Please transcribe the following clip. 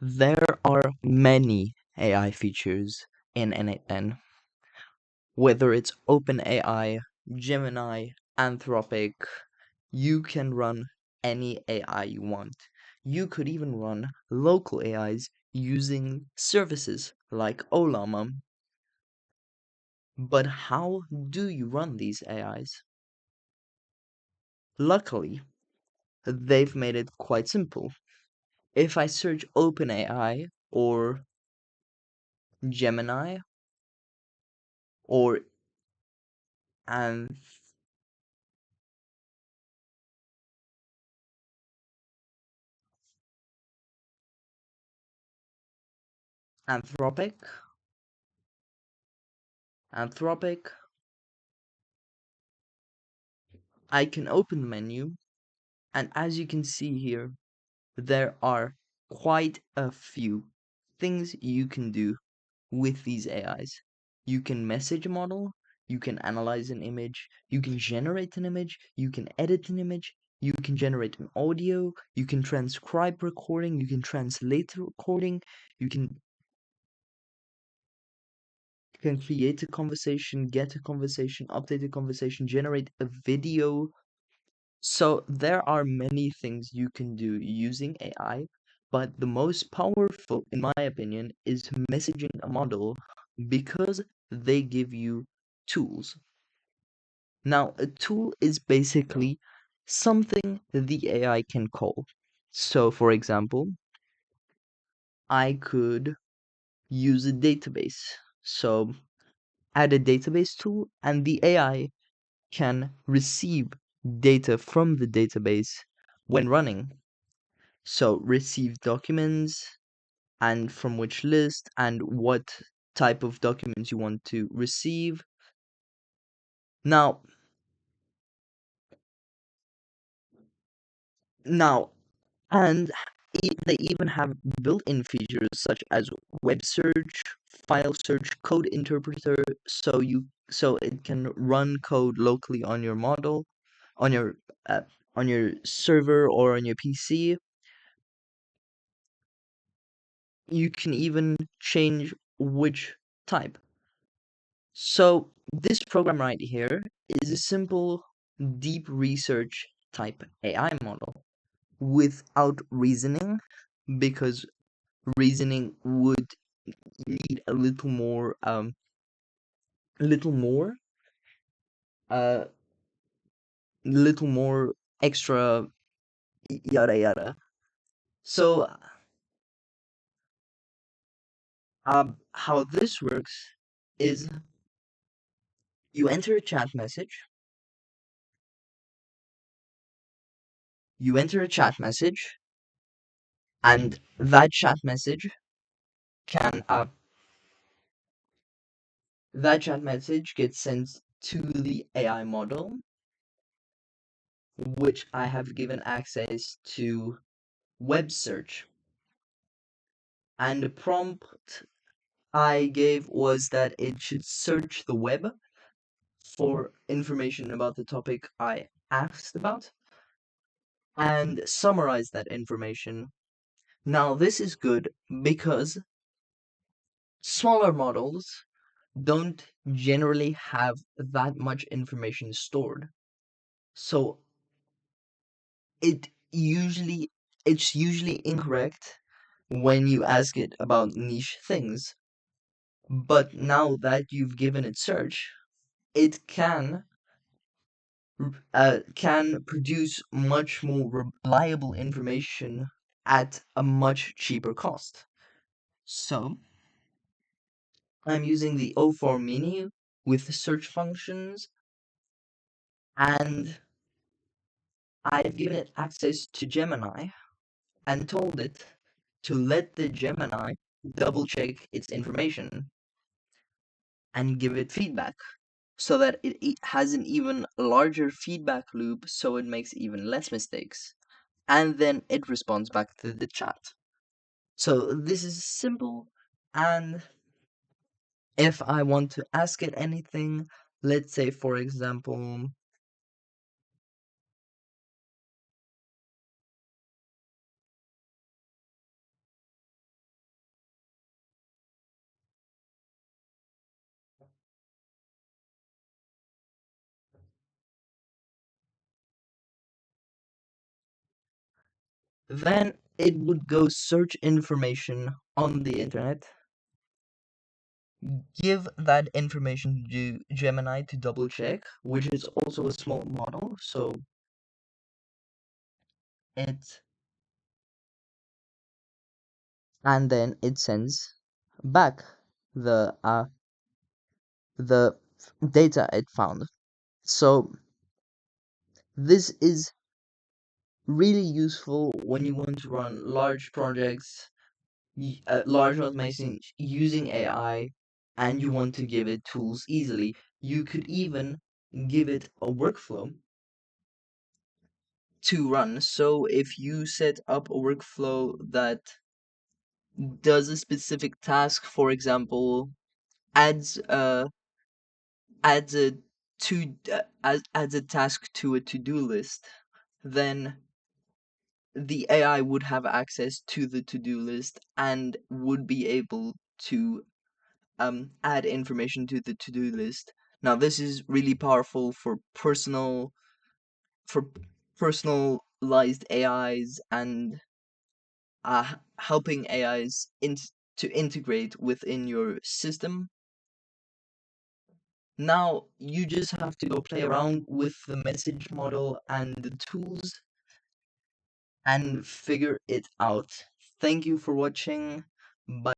There are many AI features in N8n, whether it's OpenAI, Gemini, Anthropic. You can run any AI you want. You could even run local AIs using services like OLAMA. But how do you run these AIs? Luckily, they've made it quite simple. If I search OpenAI or Gemini or Anth- Anthropic, Anthropic, I can open the menu, and as you can see here, there are quite a few things you can do with these AIs. You can message a model, you can analyze an image, you can generate an image, you can edit an image, you can generate an audio, you can transcribe recording, you can translate the recording, you can create a conversation, get a conversation, update a conversation, generate a video. So there are many things you can do using AI, but the most powerful, in my opinion, is messaging a model because they give you tools. Now, a tool is basically something the AI can call. So, for example, I could use a database. So, add a database tool, and the AI can receive data from the database when running. So receive documents and from which list and what type of documents you want to receive. Now, now, and they even have built-in features such as web search, file search, code interpreter, so it can run code locally on your model, on your uh, on your server or on your PC. You can even change which type. So this program right here is a simple deep research type AI model without reasoning, because reasoning would need a uh little more extra yada yada. So how this works is you enter a chat message, you enter a chat message, and can uh that chat message gets sent to the AI model, which I have given access to web search. And the prompt I gave was that it should search the web for information about the topic I asked about and summarize that information. Now, this is good because smaller models don't generally have that much information stored. So it usually it's usually incorrect when you ask it about niche things. But now that you've given it search, it can produce much more reliable information at a much cheaper cost. So I'm using the O4 menu with the search functions, and I've given it access to Gemini and told it to let the Gemini double check its information and give it feedback so that it has an even larger feedback loop so it makes even less mistakes. And then it responds back to the chat. So this is simple, and if I want to ask it anything, let's say for example, Then it would go search information on the internet, give that information to Gemini to double check, which is also a small model, so it and then it sends back the the data it found. So this is really useful when you want to run large projects, large automation using AI, and you want to give it tools easily. You could even give it a workflow to run. So if you set up a workflow that does a specific task, for example, adds adds a adds a task to a to-do list, then the AI would have access to the to-do list and would be able to add information to the to-do list. Now, this is really powerful for for personalized AIs and helping AIs to integrate within your system. Now, you just have to go play around with the message model and the tools and figure it out. Thank you for watching. Bye.